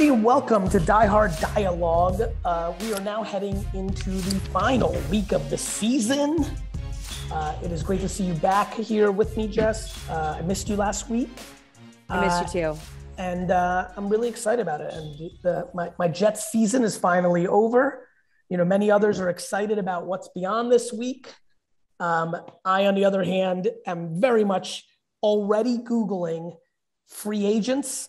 everybody, and welcome to Die Hard Dialogue. We are now heading into the final week of the season. It is great to see you back here with me, Jess. I missed you last week. I missed you too. And I'm really excited about it. And my Jets season is finally over. You know, many others are excited about what's beyond this week. I, on the other hand, am very much already Googling free agents,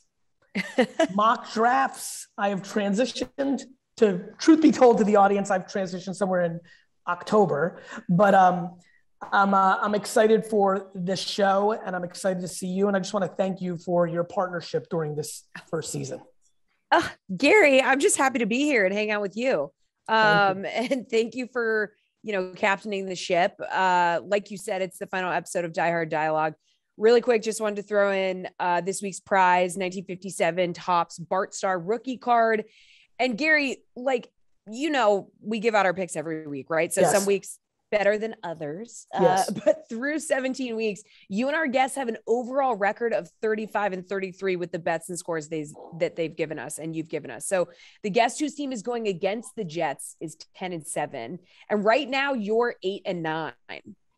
mock drafts. I have transitioned to, truth be told to the audience, I've transitioned somewhere in October, but I'm excited for this show and I'm excited to see you. And I just want to thank you for your partnership during this first season. Gary, I'm just happy to be here and hang out with you. And thank you for, captaining the ship. Like you said, it's the final episode of Die Hard Dialogue. Really quick, just wanted to throw in this week's prize, 1957 Topps Bart Starr rookie card. And Gary, we give out our picks every week, right? So Some weeks better than others. But through 17 weeks, you and our guests have an overall record of 35-33 with the bets and scores that they've given us and you've given us. So the guest whose team is going against the Jets is 10-7. And right now you're 8-9.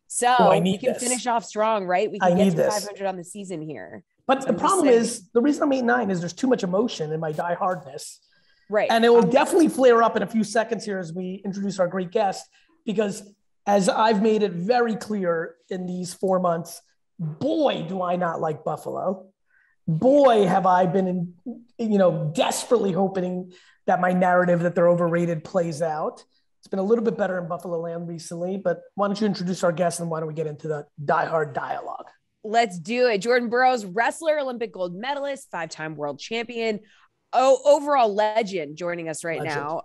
So we can finish off strong, right? We can get to 500 on the season here. But the problem is, the reason I'm 8-9 is there's too much emotion in my die-hardness. Right. And it will definitely flare up in a few seconds here as we introduce our great guest, because as I've made it very clear in these 4 months, boy, do I not like Buffalo. Boy, have I been, desperately hoping that my narrative that they're overrated plays out. It's been a little bit better in Buffalo land recently, but why don't you introduce our guest and why don't we get into the Die Hard Dialogue? Let's do it. Jordan Burroughs, wrestler, Olympic gold medalist, 5-time world champion, overall legend, joining us right now.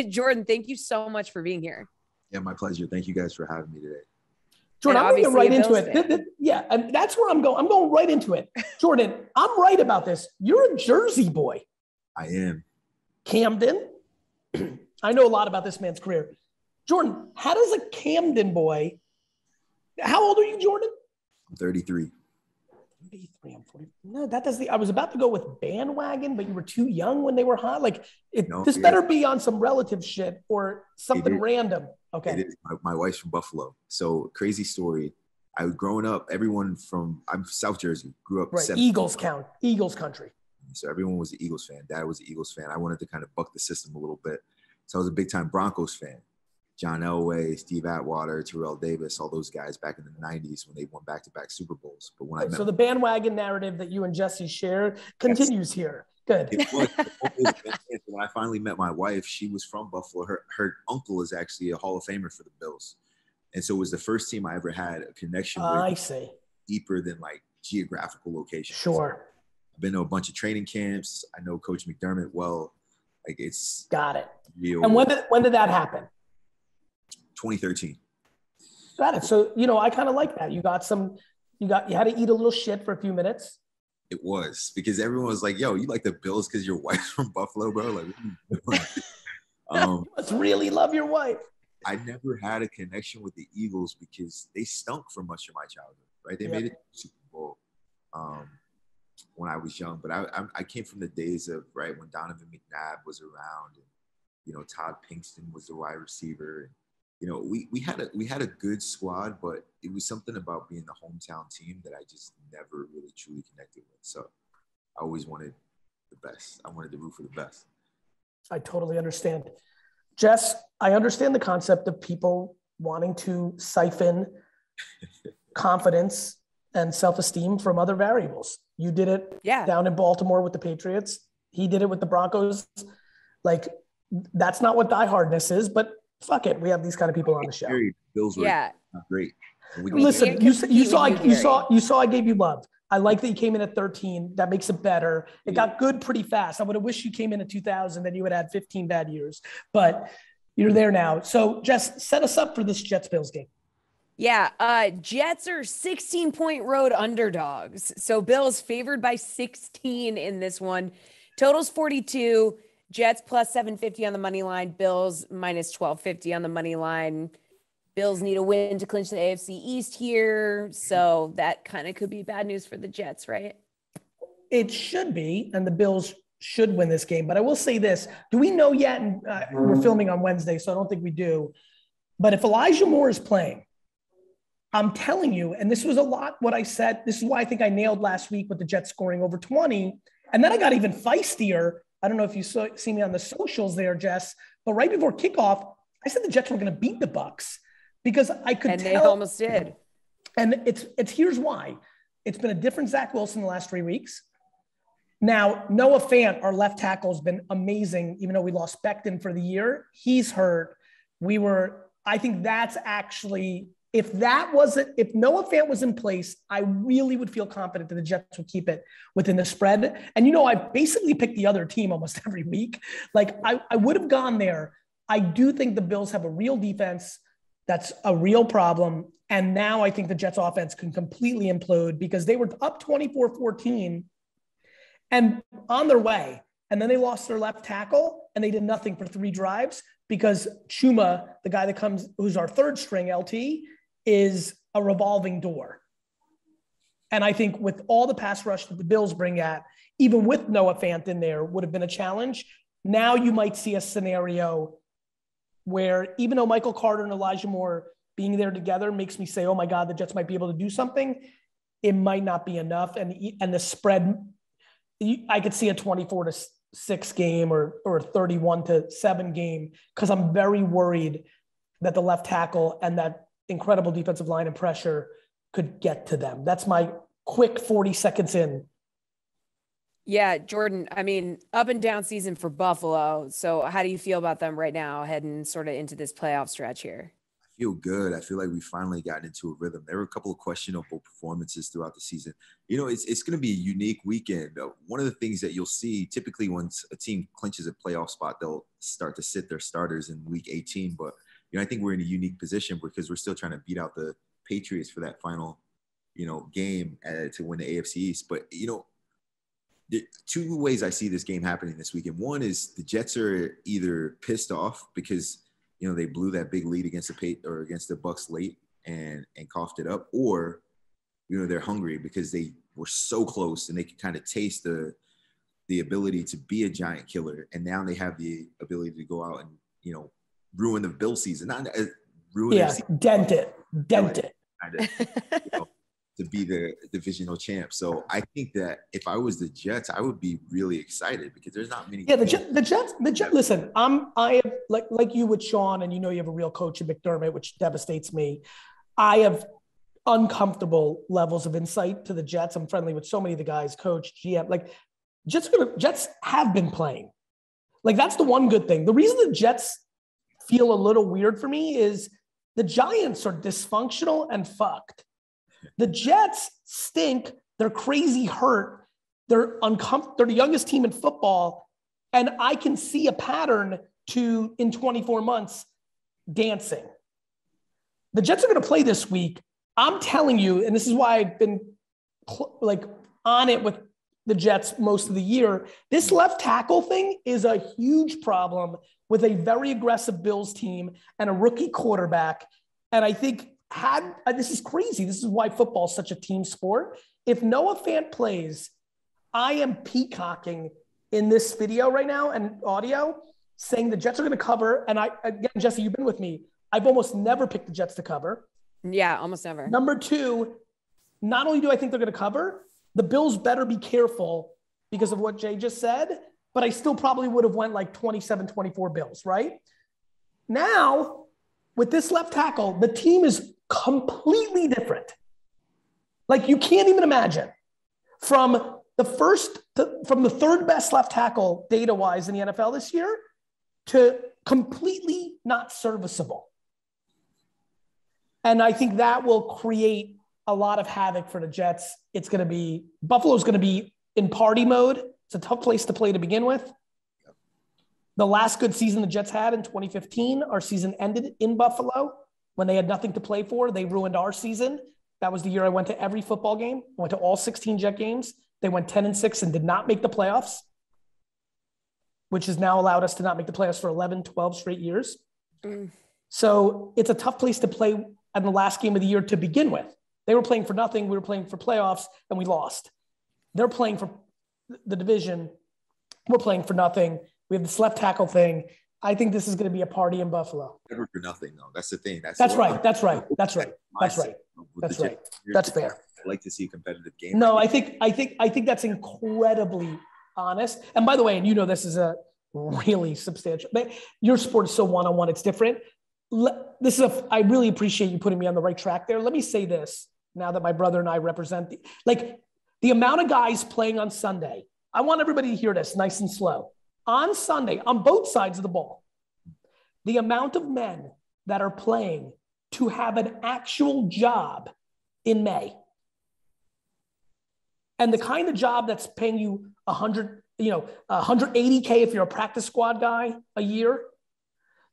Jordan, thank you so much for being here. Yeah, my pleasure. Thank you guys for having me today. Jordan, I'm going to get right into it. And that's where I'm going. I'm going right into it. Jordan, I'm right about this. You're a Jersey boy. I am. Camden. I know a lot about this man's career. Jordan, how does a Camden boy, how old are you, Jordan? I'm 33. 33, I'm 40. No, I was about to go with bandwagon, but you were too young when they were hot. This better be on some relative shit or something random. Okay. It is. My wife's from Buffalo. So crazy story. Growing up, I'm South Jersey, grew up. Right. Eagles country. So everyone was an Eagles fan. Dad was an Eagles fan. I wanted to kind of buck the system a little bit. So I was a big time Broncos fan. John Elway, Steve Atwater, Terrell Davis, all those guys back in the 90s when they won back-to-back Super Bowls. But so the bandwagon narrative that you and Jesse share continues here. Good. It was. When I finally met my wife, she was from Buffalo. Her uncle is actually a Hall of Famer for the Bills. And so it was the first team I ever had a connection with. I see. Deeper than geographical locations. Sure. I've been to a bunch of training camps. I know Coach McDermott well. It's got it. Real. And when did that happen? 2013. Got it. So, I kind of like that. You had to eat a little shit for a few minutes. It was because everyone was like, yo, you like the Bills because your wife's from Buffalo, bro? You must really love your wife. I never had a connection with the Eagles because they stunk for much of my childhood, right? They made it to the Super Bowl when I was young, but I came from the days of, right, when Donovan McNabb was around and, Todd Pinkston was the wide receiver. We had a good squad, but it was something about being the hometown team that I just never really truly connected with. So I always wanted the best. I wanted to root for the best. I totally understand. Jess, I understand the concept of people wanting to siphon confidence and self-esteem from other variables. You did it down in Baltimore with the Patriots. He did it with the Broncos. That's not what diehardness is, but fuck it. We have these kind of people on the show. Bills were not great. Listen, you saw I gave you love. I like that you came in at 13. That makes it better. It got good pretty fast. I would have wished you came in at 2000, then you would have had 15 bad years. But you're there now. So Jess, set us up for this Jets-Bills game. Yeah, Jets are 16-point road underdogs. So Bills favored by 16 in this one. Total's 42. Jets plus 750 on the money line. Bills minus 1250 on the money line. Bills need a win to clinch the AFC East here. So that kind of could be bad news for the Jets, right? It should be. And the Bills should win this game. But I will say this. Do we know yet, and we're filming on Wednesday, so I don't think we do, but if Elijah Moore is playing, I'm telling you, and this was a lot what I said, this is why I think I nailed last week with the Jets scoring over 20. And then I got even feistier. I don't know if you see me on the socials there, Jess, but right before kickoff, I said the Jets were going to beat the Bucs because I could and tell. And they almost did. And it's here's why. It's been a different Zach Wilson the last 3 weeks. Now, Noah Fant, our left tackle, has been amazing, even though we lost Becton for the year. He's hurt. I think that's actually, if Noah Fant was in place, I really would feel confident that the Jets would keep it within the spread. And, I basically picked the other team almost every week. Like, I would have gone there. I do think the Bills have a real defense. That's a real problem. And now I think the Jets offense can completely implode because they were up 24-14 and on their way. And then they lost their left tackle and they did nothing for 3 drives because Chuma, the guy who's our third string LT, is a revolving door. And I think with all the pass rush that the Bills bring at, even with Noah Fant in there, would have been a challenge. Now you might see a scenario where even though Michael Carter and Elijah Moore being there together makes me say, oh my God, the Jets might be able to do something, it might not be enough. And the spread, I could see a 24-6 game or a 31-7 game because I'm very worried that the left tackle and that incredible defensive line and pressure could get to them. That's my quick 40 seconds in. Yeah, Jordan, I mean, up and down season for Buffalo. So how do you feel about them right now heading sort of into this playoff stretch here? I feel good. I feel like we finally got into a rhythm. There were a couple of questionable performances throughout the season. It's going to be a unique weekend. One of the things that you'll see typically once a team clinches a playoff spot, they'll start to sit their starters in week 18. But, I think we're in a unique position because we're still trying to beat out the Patriots for that final, game to win the AFC East. But, the 2 ways I see this game happening this weekend. One is the Jets are either pissed off because, they blew that big lead against the Bucs late and coughed it up, or, they're hungry because they were so close and they can kind of taste the ability to be a giant killer. And now they have the ability to go out and, ruin the Bill season, not ruin their season. Dent it. Kind of, to be the divisional champ. So I think that if I was the Jets, I would be really excited because there's not many. Yeah, the Jets. Listen, I have like you with Sean, and you have a real coach in McDermott, which devastates me. I have uncomfortable levels of insight to the Jets. I'm friendly with so many of the guys, coach, GM. Like Jets have been playing. Like that's the one good thing. The reason the Jets feel a little weird for me is the Giants are dysfunctional and fucked. The Jets stink. They're crazy hurt. They're uncomfortable. They're the youngest team in football. And I can see a pattern in 24 months dancing. The Jets are going to play this week. I'm telling you, and this is why I've been on it with the Jets most of the year. This left tackle thing is a huge problem with a very aggressive Bills team and a rookie quarterback. And I think this is crazy. This is why football is such a team sport. If Noah Fant plays, I am peacocking in this video right now and audio saying the Jets are going to cover. And again, Jesse, you've been with me. I've almost never picked the Jets to cover. Yeah, almost never. Number 2, not only do I think they're going to cover, the Bills better be careful because of what Jay just said, but I still probably would have went like 27-24 Bills, right? Now, with this left tackle, the team is completely different. Like you can't even imagine. From the third best left tackle data-wise in the NFL this year to completely not serviceable. And I think that will create a lot of havoc for the Jets. Buffalo's going to be in party mode. It's a tough place to play to begin with. The last good season the Jets had in 2015, our season ended in Buffalo when they had nothing to play for. They ruined our season. That was the year I went to every football game. I went to all 16 Jet games. They went 10-6 and did not make the playoffs, which has now allowed us to not make the playoffs for 11, 12 straight years. So it's a tough place to play in the last game of the year to begin with. They were playing for nothing. We were playing for playoffs and we lost. They're playing for the division We're playing for nothing. We have this left tackle thing. I think this is going to be a party in Buffalo. Never for nothing, though. That's the thing. That's right. That's fair. I like to see a competitive game. No, I think that's incredibly honest. And by the way, and you know this is a really substantial. Your sport is so one-on-one; it's different. I really appreciate you putting me on the right track there. Let me say this now that my brother and I represent the amount of guys playing on Sunday. I want everybody to hear this nice and slow. On Sunday, on both sides of the ball, the amount of men that are playing to have an actual job in May, and the kind of job that's paying you 180K if you're a practice squad guy a year,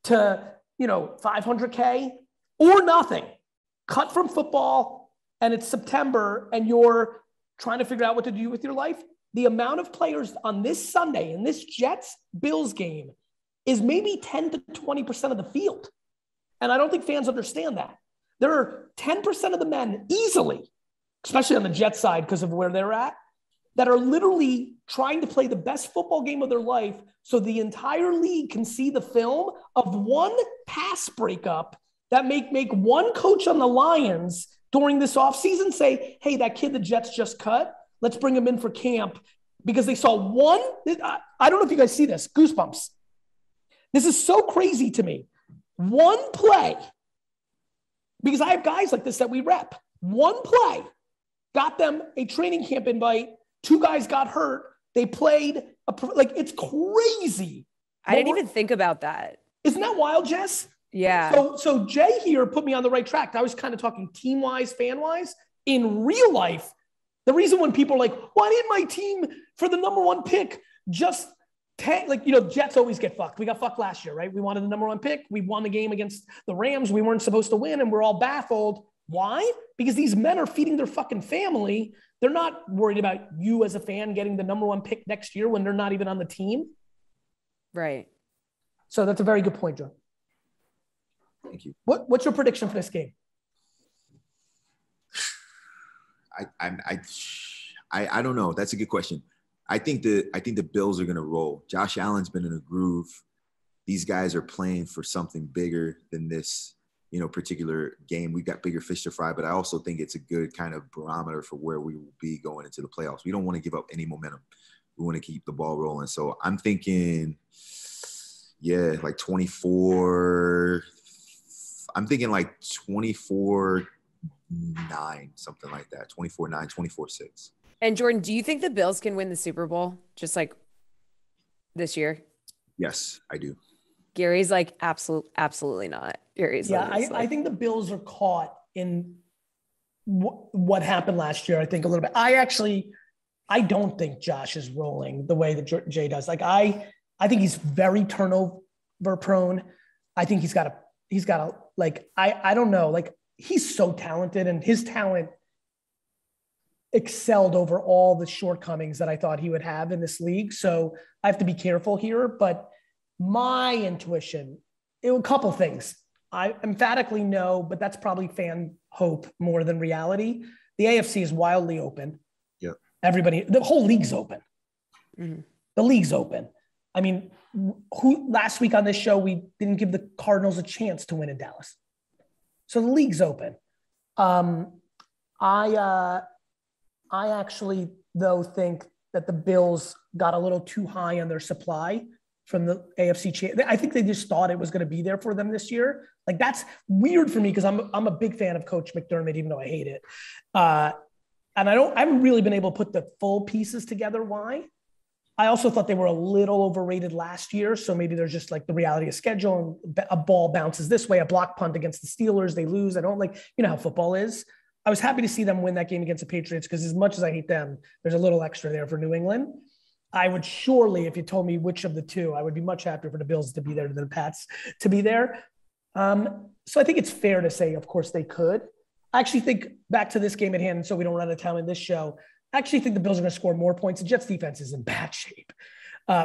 to 500K or nothing, cut from football, and it's September, and you're trying to figure out what to do with your life. The amount of players on this Sunday in this Jets-Bills game is maybe 10 to 20% of the field. And I don't think fans understand that. There are 10% of the men easily, especially on the Jets side because of where they're at, that are literally trying to play the best football game of their life so the entire league can see the film of one pass breakup that make one coach on the Lions during this offseason say, hey, that kid the Jets just cut, let's bring him in for camp, because they saw one. I don't know if you guys see this. Goosebumps. This is so crazy to me. One play, because I have guys like this that we rep. One play got them a training camp invite. Two guys got hurt. They played. It's crazy. I didn't even think about that. Isn't that wild, Jess? Yeah. So Jay here put me on the right track. I was kind of talking team-wise, fan-wise. In real life, the reason when people are like, why didn't my team for the number one pick just Jets always get fucked. We got fucked last year, right? We wanted the number one pick. We won the game against the Rams. We weren't supposed to win, and we're all baffled. Why? Because these men are feeding their fucking family. They're not worried about you as a fan getting the number one pick next year when they're not even on the team. Right. So that's a very good point, Joe. Thank you. What's your prediction for this game? I don't know. That's a good question. I think the Bills are going to roll. Josh Allen's been in a groove. These guys are playing for something bigger than this, particular game. We've got bigger fish to fry, but I also think it's a good kind of barometer for where we will be going into the playoffs. We don't want to give up any momentum. We want to keep the ball rolling. So I'm thinking, 24. I'm thinking 24-9, something like that. 24-9, 24-6. And Jordan, do you think the Bills can win the Super Bowl just like this year? Yes, I do. Gary's absolutely not. Gary's I think the Bills are caught in what happened last year. I think a little bit. I don't think Josh is rolling the way that Jay does. I think he's very turnover prone. I think he's got a I don't know. He's so talented, and his talent excelled over all the shortcomings that I thought he would have in this league. So I have to be careful here, but my intuition, a couple things. I emphatically no, but that's probably fan hope more than reality. The AFC is wildly open. Yeah. The whole league's open. Mm-hmm. The league's open. I mean, last week on this show, we didn't give the Cardinals a chance to win in Dallas. So the league's open. I actually, though, think that the Bills got a little too high on their supply from the AFC. I think they just thought it was going to be there for them this year. That's weird for me because I'm a big fan of Coach McDermott, even though I hate it. And I haven't really been able to put the full pieces together. Why? I also thought they were a little overrated last year. So maybe there's just the reality of schedule, and a ball bounces this way, a block punt against the Steelers, they lose. I don't how football is. I was happy to see them win that game against the Patriots because as much as I hate them, there's a little extra there for New England. I would surely, if you told me which of the two, I would be much happier for the Bills to be there than the Pats to be there. So I think it's fair to say, of course, they could. I actually think back to this game at hand, so we don't run out of time in this show. I actually think the Bills are going to score more points. The Jets defense is in bad shape,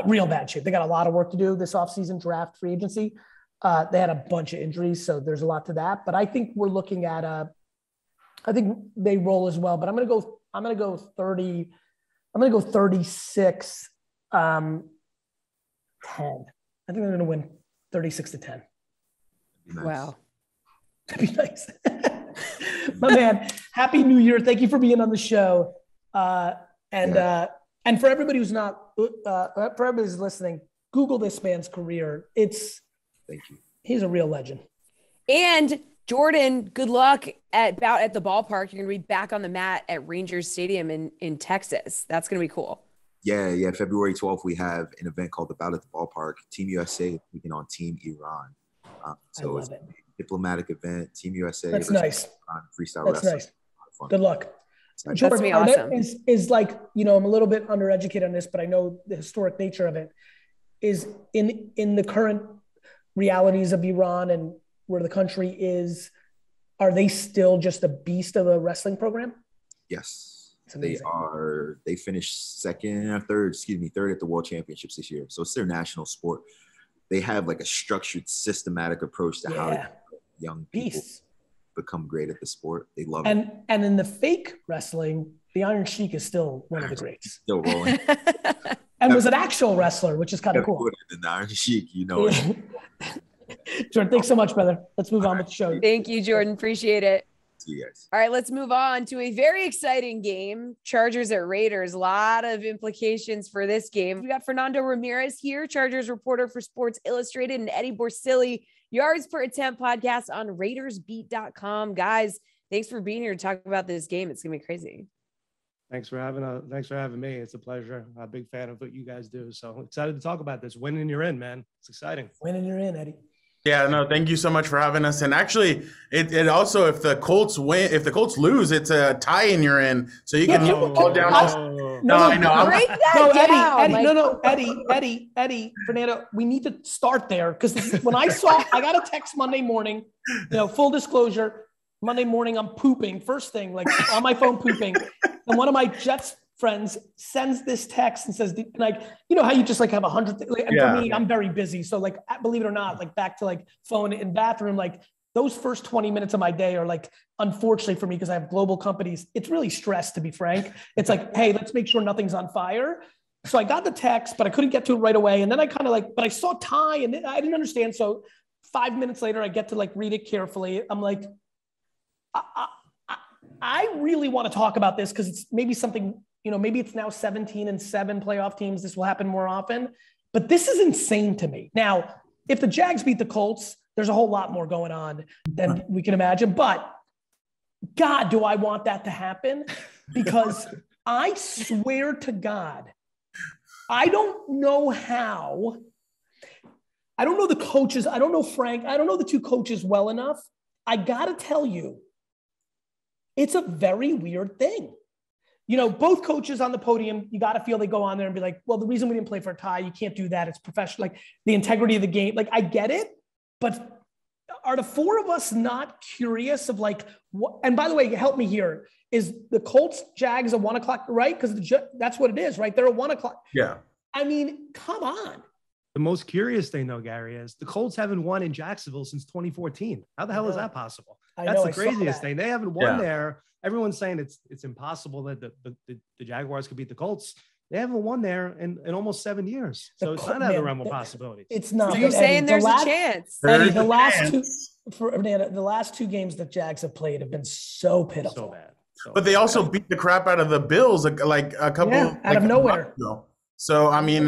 real bad shape. They got a lot of work to do this offseason, draft, free agency. They had a bunch of injuries, so there's a lot to that. But I think we're looking at I think they roll as well, but I'm going to go 30. I'm going to go 36. 10. I think they're going to win 36-10. Nice. Wow. That'd be nice. My man, Happy New Year. Thank you for being on the show. And for everybody who's not, for everybody who's listening, Google this man's career. Thank you. He's a real legend. And Jordan, good luck at the ballpark. You're going to be back on the mat at Rangers Stadium in Texas. That's going to be cool. Yeah. February 12th, we have an event called the Bout at the Ballpark. Team USA taking on Team Iran. So it's a diplomatic event. Team USA. That's nice. Freestyle That's wrestling. nice. Good luck. That's gonna be awesome. Is like, I'm a little bit undereducated on this, but I know the historic nature of it. Is in the current realities of Iran and where the country is, are they still just a beast of a wrestling program? Yes. They finished third at the World Championships this year. So it's their national sport. They have like a structured, systematic approach to how young people become great at the sport. They love it. And in the fake wrestling, the Iron Sheik is still one of the greats. Still rolling. And was an actual wrestler, which is kind of cool. The Iron Sheik, it. Jordan, thanks so much, brother. Let's move on with the show. Thank you, Jordan. Appreciate it. See you guys. All right, let's move on to a very exciting game. Chargers at Raiders. A lot of implications for this game. We got Fernando Ramirez here, Chargers reporter for Sports Illustrated, and Eddie Borsilli, Yards Per Attempt podcast on RaidersBeat.com. Guys, thanks for being here to talk about this game. It's gonna be crazy. Thanks for having me. It's a pleasure. I'm a big fan of what you guys do. So I'm excited to talk about this. Winning, you're in, man. It's exciting. Winning, you're in, Eddie. Yeah, no, thank you so much for having us. And actually, it also, if the Colts lose, it's a tie and you're in. So you can all down. I know. Break that down. Eddie, Fernando, we need to start there because when I got a text Monday morning, full disclosure, Monday morning, I'm pooping. First thing, like on my phone pooping. And one of my Jets friends sends this text and says, like, how you just like have 100 things. And for me, I'm very busy. So like, believe it or not, like back to like phone and bathroom, like those first 20 minutes of my day are like, unfortunately for me, because I have global companies, it's really stress, to be frank. It's like, hey, let's make sure nothing's on fire. So I got the text, but I couldn't get to it right away. And then I kind of but I saw tie and I didn't understand. So 5 minutes later, I get to like read it carefully. I'm like, I really want to talk about this because it's maybe something, maybe it's now 17-7 playoff teams. This will happen more often, but this is insane to me. Now, if the Jags beat the Colts, there's a whole lot more going on than we can imagine, but God, do I want that to happen? Because I swear to God, I don't know how. I don't know the coaches. I don't know Frank. I don't know the two coaches well enough. I got to tell you, it's a very weird thing. Both coaches on the podium, you got to feel they go on there and be like, well, the reason we didn't play for a tie, you can't do that. It's professional. Like the integrity of the game. Like I get it, but are the four of us not curious of like, what? And by the way, help me here. Is the Colts Jags a 1 o'clock, right? Because that's what it is, right? They're a 1 o'clock. Yeah. I mean, come on. The most curious thing though, Gary, is the Colts haven't won in Jacksonville since 2014. How the hell is that possible? That's the craziest thing. They haven't won there. Everyone's saying it's impossible that the Jaguars could beat the Colts. They haven't won there in almost 7 years. So it's not out of the realm of possibilities. It's not. So you're saying there's a chance. Eddie, the last two games that Jags have played have been so pitiful. So bad. But they also beat the crap out of the Bills like a couple out of nowhere. So I mean,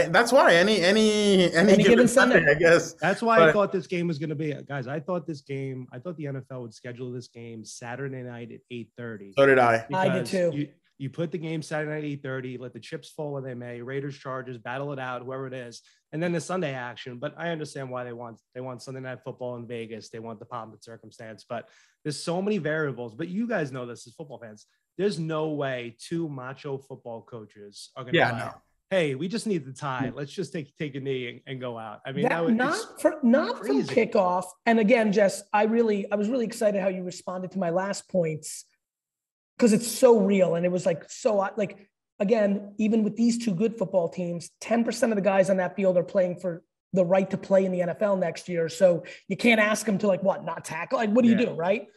that's why any given Sunday, I guess. That's why I thought this game was going to be, guys. I thought the NFL would schedule this game Saturday night at 8:30. So did I. I did too. You put the game Saturday night 8:30. Let the chips fall where they may. Raiders, Chargers, battle it out, whoever it is, and then the Sunday action. But I understand why they want Sunday night football in Vegas. They want the pomp and circumstance. But there's so many variables. But you guys know this as football fans. There's no way two macho football coaches are going to hey, we just need the tie. Let's just take a knee and go out. I mean, not from kickoff. And again, Jess, I was really excited how you responded to my last points because it's so real. And it was like, again, even with these two good football teams, 10% of the guys on that field are playing for the right to play in the NFL next year. So you can't ask them to not tackle. Like, what do you do? Right.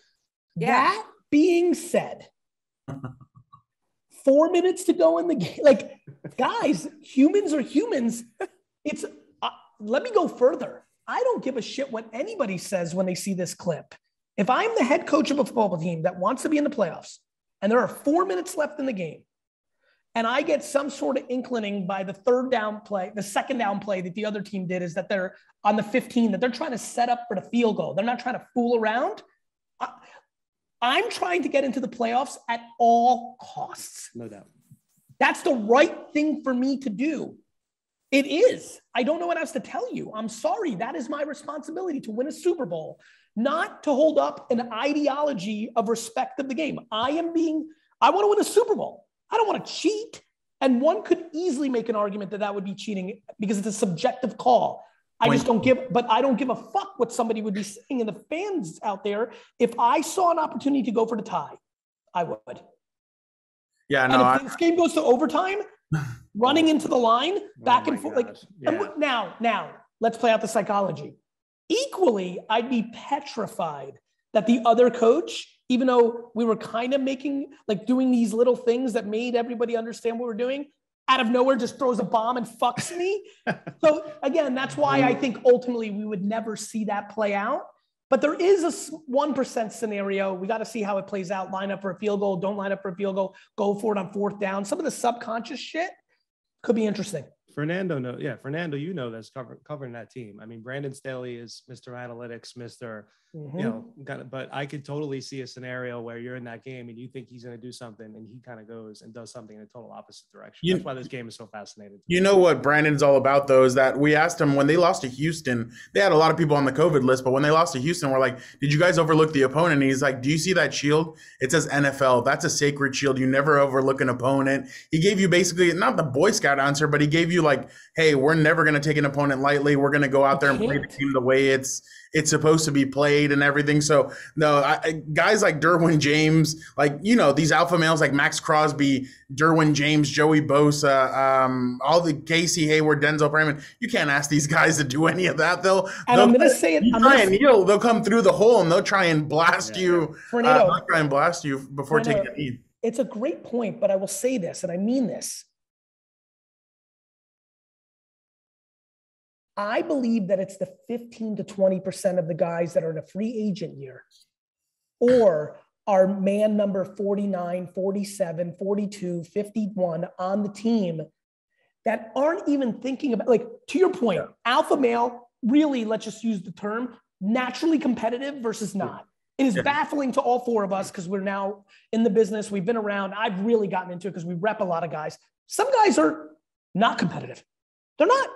Yeah. That being said, 4 minutes to go in the game. Like, guys, humans are humans. Let me go further. I don't give a shit what anybody says when they see this clip. If I'm the head coach of a football team that wants to be in the playoffs and there are 4 minutes left in the game, and I get some sort of inkling by the the second down play that the other team did is that they're on the 15, that they're trying to set up for the field goal. They're not trying to fool around. I'm trying to get into the playoffs at all costs. No doubt. That's the right thing for me to do. It is. I don't know what else to tell you. I'm sorry. That is my responsibility to win a Super Bowl, not to hold up an ideology of respect of the game. I want to win a Super Bowl. I don't want to cheat. And one could easily make an argument that would be cheating because it's a subjective call. I don't give a fuck what somebody would be saying. And the fans out there, if I saw an opportunity to go for the tie, I would. Yeah, no. And if this game goes to overtime, running into the line, back and forth. Now, let's play out the psychology. Equally, I'd be petrified that the other coach, even though we were kind of doing these little things that made everybody understand what we're doing, out of nowhere just throws a bomb and fucks me. So again, that's why I think ultimately we would never see that play out. But there is a 1% scenario. We got to see how it plays out. Line up for a field goal. Don't line up for a field goal. Go for it on fourth down. Some of the subconscious shit could be interesting. Fernando, that's covering that team. I mean, Brandon Staley is Mr. Analytics, Mr. But I could totally see a scenario where you're in that game and you think he's going to do something and he kind of goes and does something in a total opposite direction. That's why this game is so fascinating. You know what Brandon's all about, though, is that we asked him when they lost to Houston, they had a lot of people on the COVID list, but when they lost to Houston, we're like, did you guys overlook the opponent? And he's like, do you see that shield? It says NFL. That's a sacred shield. You never overlook an opponent. He gave you basically not the Boy Scout answer, but he gave you like, hey, we're never going to take an opponent lightly. We're going to go out there and play the game the way it's supposed to be played and everything. So no, guys like Derwin James, these alpha males like Max Crosby, Derwin James, Joey Bosa, all the Casey Hayward, Denzel Perryman, you can't ask these guys to do any of that. They'll come through the hole and they'll try and blast you. Fernando, they'll try and blast you before taking the lead. It's a great point, but I will say this, and I mean this. I believe that it's the 15 to 20% of the guys that are in a free agent year or are man number 49, 47, 42, 51 on the team that aren't even thinking about, to your point, alpha male, really, let's just use the term, naturally competitive versus not. It is baffling to all four of us because we're now in the business. We've been around. I've really gotten into it because we rep a lot of guys. Some guys are not competitive. They're not.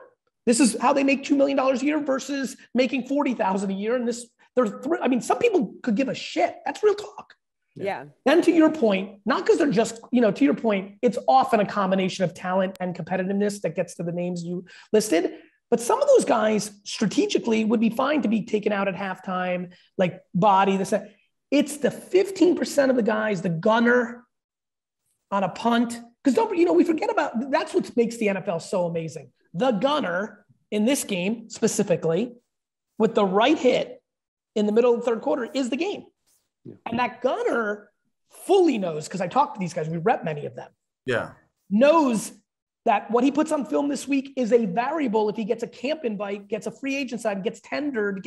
This is how they make $2 million a year versus making $40,000 a year. And some people could give a shit. That's real talk. Yeah. Then to your point, not because they're just, to your point, it's often a combination of talent and competitiveness that gets to the names you listed. But some of those guys strategically would be fine to be taken out at halftime, like body, this. It's the 15% of the guys, the gunner on a punt. Because we forget about, that's what makes the NFL so amazing. The gunner in this game specifically with the right hit in the middle of the third quarter is the game. Yeah. And that gunner fully knows, because I talked to these guys, we rep many of them. Yeah. Knows that what he puts on film this week is a variable. If he gets a camp invite, gets a free agent side, gets tendered,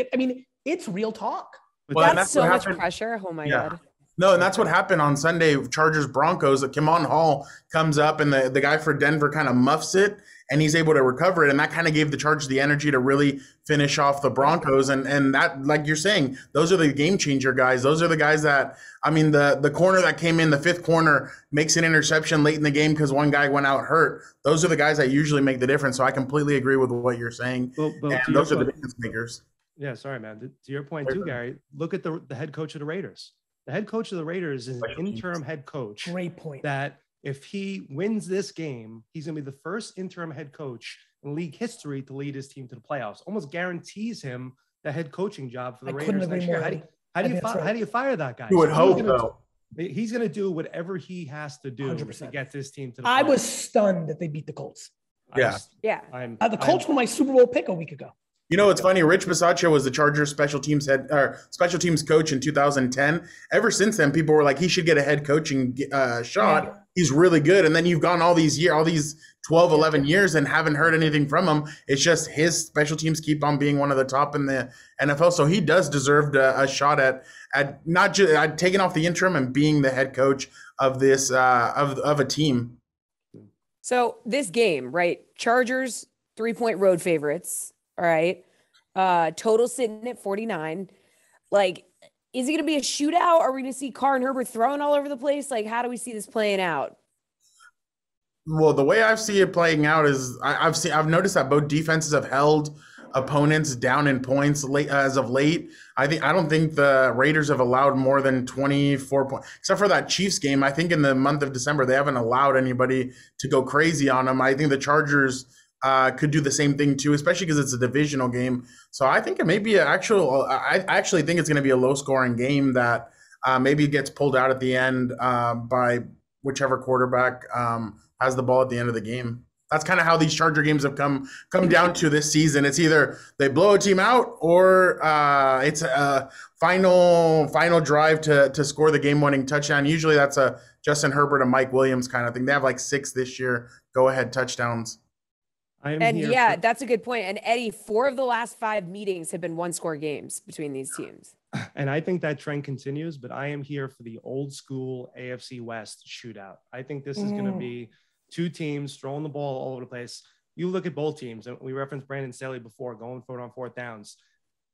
it's real talk. That's so much pressure. Oh my God. No, and that's what happened on Sunday. Chargers Broncos. Kimon Hall comes up and the guy for Denver kind of muffs it and he's able to recover it. And that kind of gave the Chargers the energy to really finish off the Broncos. And that, like you're saying, those are the game changer guys. Those are the guys that, the corner that came in, the fifth corner, makes an interception late in the game because one guy went out hurt. Those are the guys that usually make the difference. So I completely agree with what you're saying. And those are the difference makers. Yeah, sorry, man. To your point too, Gary, look at the head coach of the Raiders. The head coach of the Raiders is an interim head coach. Great point. That if he wins this game, he's going to be the first interim head coach in league history to lead his team to the playoffs. Almost guarantees him the head coaching job for the Raiders next year. How do you fire that guy? You would hope, though. He's going to do whatever he has to do 100%. To get this team to the playoffs. I was stunned that they beat the Colts. The Colts were my Super Bowl pick a week ago. It's funny. Rich Bisaccia was the Chargers special teams coach in 2010. Ever since then, people were like, he should get a head coaching shot. he's really good. And then you've gone all these 12, 11 years and haven't heard anything from him. It's just his special teams keep on being one of the top in the NFL. So he does deserve a shot at not just at taking off the interim and being the head coach of this of a team. So this game, right? Chargers 3-point road favorites. All right. Total sitting at 49. Like, is it going to be a shootout? Are we going to see Carr and Herbert throwing all over the place? Like, how do we see this playing out? Well, the way I see it playing out is I've noticed that both defenses have held opponents down in points as of late. I don't think the Raiders have allowed more than 24 points, except for that Chiefs game. I think in the month of December they haven't allowed anybody to go crazy on them. I think the Chargers could do the same thing too, especially because it's a divisional game. So I think it may be I actually think it's going to be a low-scoring game that maybe gets pulled out at the end by whichever quarterback has the ball at the end of the game. That's kind of how these Charger games have come down to this season. It's either they blow a team out or it's a final drive to score the game-winning touchdown. Usually that's a Justin Herbert and Mike Williams kind of thing. They have like 6 this year go-ahead touchdowns. That's a good point. And Eddie, 4 of the last 5 meetings have been 1-score games between these teams. And I think that trend continues, but I am here for the old school AFC West shootout. I think this is going to be 2 teams throwing the ball all over the place. You look at both teams, and we referenced Brandon Staley before, going for it on 4th downs.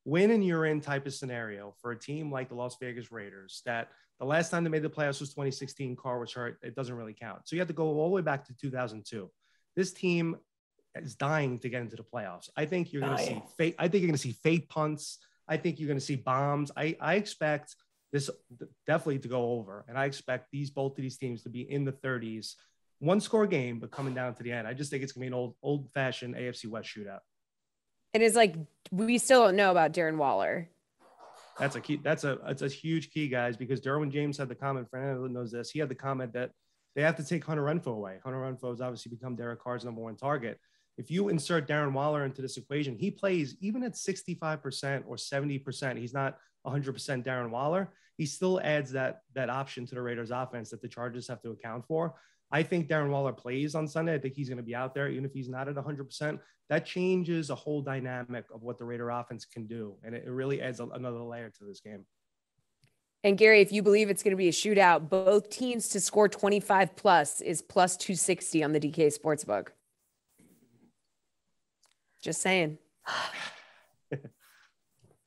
Win and you're in type of scenario for a team like the Las Vegas Raiders that the last time they made the playoffs was 2016. Carr was hurt. It doesn't really count. So you have to go all the way back to 2002. This team is dying to get into the playoffs. I think you're going to see fake. I think you're going to see fake punts. I think you're going to see bombs. I expect this definitely to go over, and I expect both of these teams to be in the 30s. 1-score game, but coming down to the end. I just think it's going to be an old-fashioned AFC West shootout. And it's like, we still don't know about Darren Waller. That's a key. That's a huge key, guys, because Derwin James had the comment, Fernando knows this. He had the comment that they have to take Hunter Renfrow away. Hunter Renfrow has obviously become Derek Carr's #1 target. If you insert Darren Waller into this equation, he plays even at 65% or 70%. He's not 100% Darren Waller. He still adds that option to the Raiders offense that the Chargers have to account for. I think Darren Waller plays on Sunday. I think he's going to be out there, even if he's not at 100%. That changes a whole dynamic of what the Raider offense can do, and it really adds another layer to this game. And Gary, if you believe it's going to be a shootout, both teams to score 25 plus is plus 260 on the DK Sportsbook. Just saying.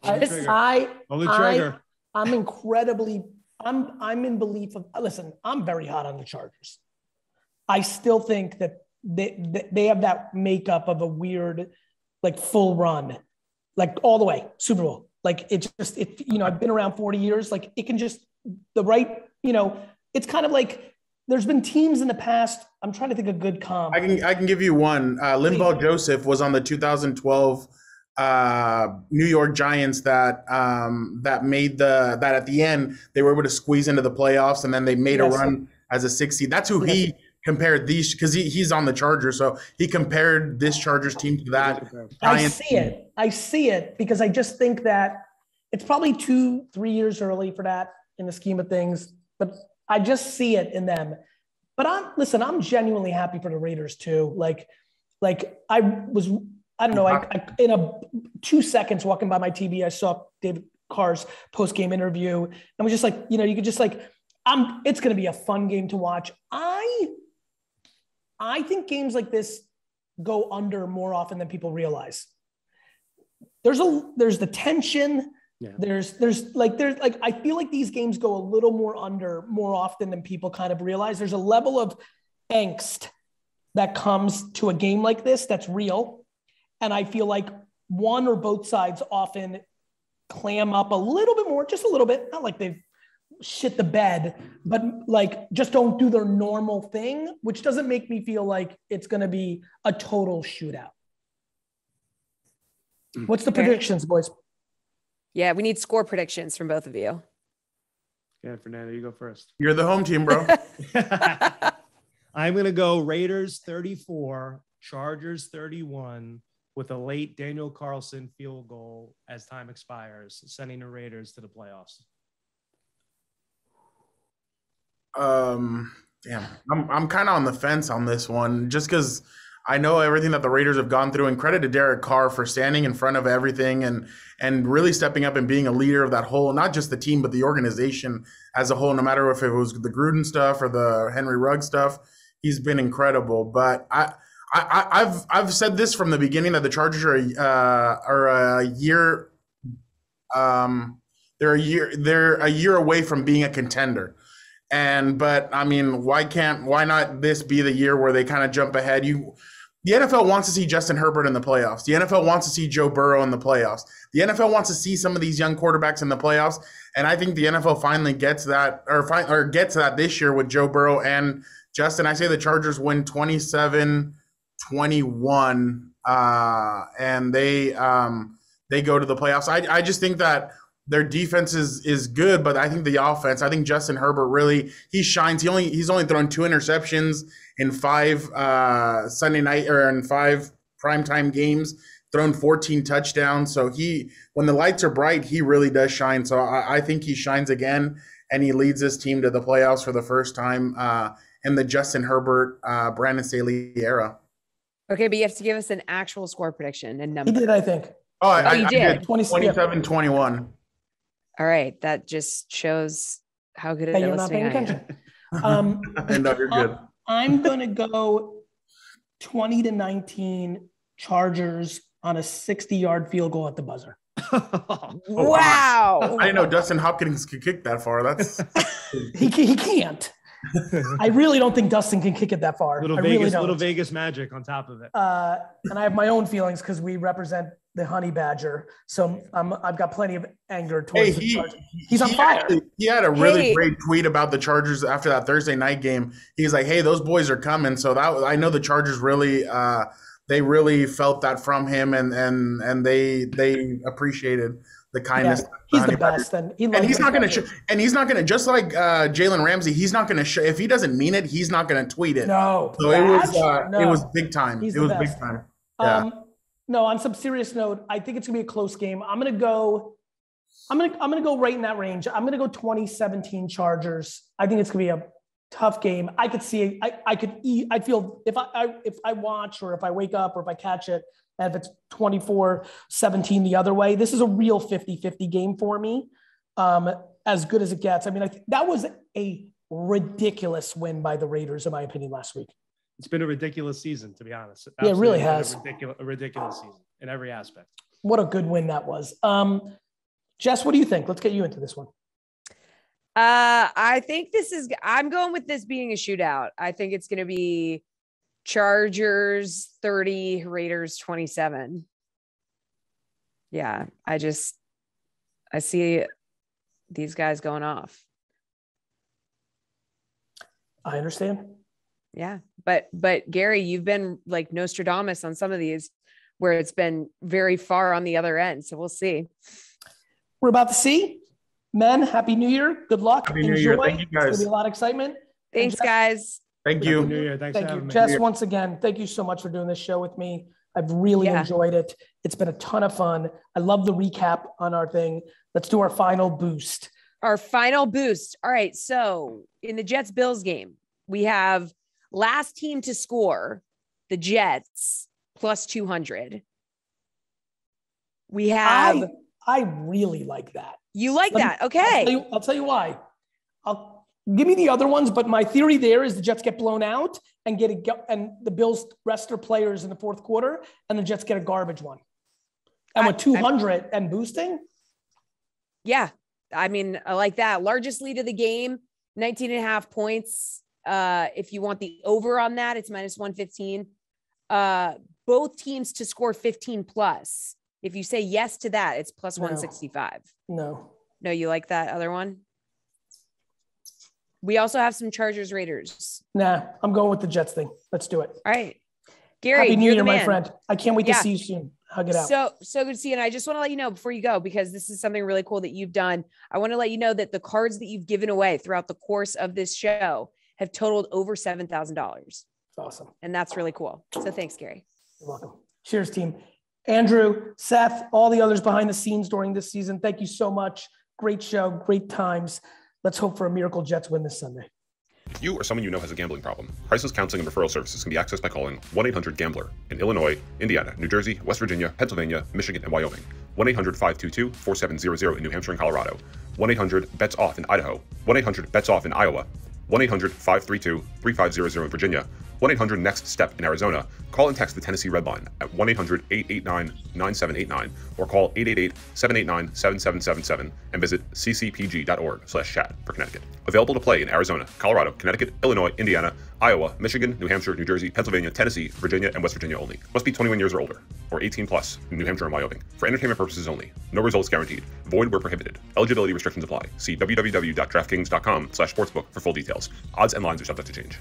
I'm incredibly. I'm in belief of. Listen, I'm very hot on the Chargers. I still think that they have that makeup of a weird, like, full run, like all the way Super Bowl. Like I've been around 40 years. Like it can just it's kind of like there's been teams in the past. I'm trying to think of good comp. I can give you one. Linval Joseph was on the 2012 New York Giants that made that at the end they were able to squeeze into the playoffs, and then they made a run as a 6 seed. That's who he compared these, because he's on the Chargers, so he compared this Chargers team to that. I see it because I just think that it's probably 2-3 years early for that in the scheme of things, but I just see it in them. But I'm genuinely happy for the Raiders too. Like I don't know, I in 2 seconds walking by my TV, I saw David Carr's post-game interview and was just like, you could just like, it's going to be a fun game to watch. I think games like this go under more often than people realize. There's the tension. Yeah. There's I feel like these games go a little more under more often than people kind of realize. There's a level of angst that comes to a game like this that's real. And I feel like one or both sides often clam up a little bit more, just a little bit, not like they've shit the bed, but like just don't do their normal thing, which doesn't make me feel like it's going to be a total shootout. What's the predictions, boys? Yeah, we need score predictions from both of you. Yeah, Fernando, you go first. You're the home team, bro. I'm going to go Raiders 34, Chargers 31, with a late Daniel Carlson field goal as time expires, sending the Raiders to the playoffs. Damn, I'm kind of on the fence on this one, just because I know everything that the Raiders have gone through, and credit to Derek Carr for standing in front of everything and really stepping up and being a leader of that whole, not just the team, but the organization as a whole, no matter if it was the Gruden stuff or the Henry Ruggs stuff. He's been incredible. But I've said this from the beginning that the Chargers are a year they're a year away from being a contender. But I mean, why not this be the year where they kind of jump ahead? The NFL wants to see Justin Herbert in the playoffs. The NFL wants to see Joe Burrow in the playoffs. The NFL wants to see some of these young quarterbacks in the playoffs. And I think the NFL finally gets that, or gets that this year with Joe Burrow and Justin. I say the Chargers win 27-21, and they go to the playoffs. I just think that their defense is good, but I think the offense, I think Justin Herbert really, he shines. He's only thrown 2 interceptions in 5 Sunday night or in 5 primetime games, thrown 14 touchdowns. So when the lights are bright, he really does shine. So I think he shines again, and he leads this team to the playoffs for the first time in the Justin Herbert, Brandon Staley era. Okay, but you have to give us an actual score prediction and number. He did, I think. You did. 27-21. All right, that just shows how good at you're not paying attention. No, you're good. I'm going to go 20-19 Chargers on a 60-yard field goal at the buzzer. Wow. I didn't know Dustin Hopkins could kick that far. That's he can't. I really don't think Dustin can kick it that far. Little Vegas magic on top of it. And I have my own feelings because we represent the Honey Badger. So I've got plenty of anger towards the Chargers. He's on fire. He had a really great tweet about the Chargers after that Thursday night game. He's like, hey, those boys are coming. So I know the Chargers really they really felt that from him, and they appreciated the kindness. Yeah, he's the best, and he's not going to just like Jalen Ramsey. He's not going to if he doesn't mean it, he's not going to tweet it. No, so it was big time. He's it was big time. Yeah. No, on some serious note, I think it's gonna be a close game. I'm gonna go right in that range. I'm gonna go 2017 Chargers. I think it's gonna be a tough game. I could see. I feel if I watch, or if I wake up, or if I catch it, and if it's 24-17 the other way, this is a real 50-50 game for me. As good as it gets. I mean, that was a ridiculous win by the Raiders, in my opinion, last week. It's been a ridiculous season, to be honest. Yeah, it really has. A ridiculous season in every aspect. What a good win that was. Jess, what do you think? Let's get you into this one. I think I'm going with this being a shootout. I think it's going to be Chargers 30, Raiders 27. Yeah, I see these guys going off. I understand. Yeah. But Gary, you've been like Nostradamus on some of these where it's been very far on the other end. So we'll see. We're about to see. Men, Happy New Year. Good luck. Happy New Year. Thank you, guys. There's going to be a lot of excitement. Thanks, guys. Thank you. Happy New Year. Thanks for having me. Jess, once again, thank you so much for doing this show with me. I've really enjoyed it. It's been a ton of fun. I love the recap on our thing. Let's do our final boost. All right. So in the Jets-Bills game, we have last team to score, the Jets, plus 200. We have. I really like that. You like that? Okay. I'll tell you why. Give me the other ones, but my theory there is the Jets get blown out and the Bills rest their players in the fourth quarter, and the Jets get a garbage one. And with 200 and boosting. Yeah. I mean, I like that. Largest lead of the game, 19.5 points. If you want the over on that, it's minus 115. Both teams to score 15 plus. If you say yes to that, it's plus 165. No, you like that other one? We also have some Chargers Raiders. Nah, I'm going with the Jets thing. Let's do it. All right. Gary, Happy New Year, my friend. I can't wait to see you soon. Hug it out. So good to see you. And I just want to let you know before you go, because this is something really cool that you've done. I want to let you know that the cards that you've given away throughout the course of this show have totaled over $7,000. Awesome. And that's really cool. So thanks, Gary. You're welcome. Cheers, team. Andrew, Seth, all the others behind the scenes during this season, thank you so much. Great show, great times. Let's hope for a miracle Jets win this Sunday. If you or someone you know has a gambling problem, crisis counseling and referral services can be accessed by calling 1-800-GAMBLER in Illinois, Indiana, New Jersey, West Virginia, Pennsylvania, Michigan, and Wyoming. 1-800-522-4700 in New Hampshire and Colorado. 1-800-BETS-OFF in Idaho. 1-800-BETS-OFF in Iowa. 1-800-532-3500 in Virginia. 1-800-NEXT-STEP in Arizona. Call and text the Tennessee Red Line at 1-800-889-9789 or call 888-789-7777 and visit ccpg.org/chat for Connecticut. Available to play in Arizona, Colorado, Connecticut, Illinois, Indiana, Iowa, Michigan, New Hampshire, New Jersey, Pennsylvania, Tennessee, Virginia, and West Virginia only. Must be 21 years or older or 18 plus in New Hampshire and Wyoming. For entertainment purposes only. No results guaranteed. Void where prohibited. Eligibility restrictions apply. See www.draftkings.com/sportsbook for full details. Odds and lines are subject to change.